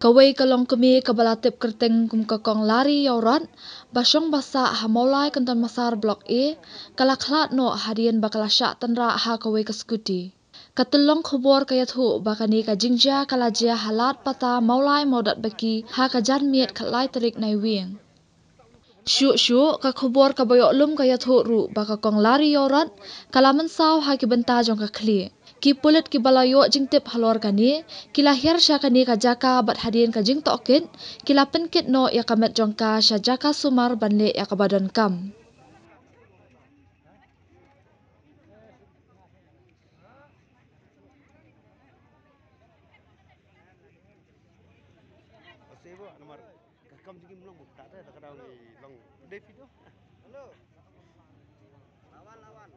Kawai kalong kami kabalatip kerteng kum kakong lari yaurat, basyong basa hamolai kantan masar blok E, kalaklat no hadian bakalasya tanra ha kawai kaskuti. Katulong khubor kayat hu bakani ka jingja kalajia halat pata maulai modat baki ha kajan miet khatlai terik nai wing. Syuk ka khubor ka boyok lum kayat hu ru baka kong lari yaurat, kalaman saw ha ki benta jong ka kli. Ki pulit ki balayo jing tip halor kani, ki lahir sya kani ka jaka bat hadian ka jing tokit, ki lapen kit no ya kamet jong ka sya jaka sumar banle ya ka badan kam. Halo. Lawan.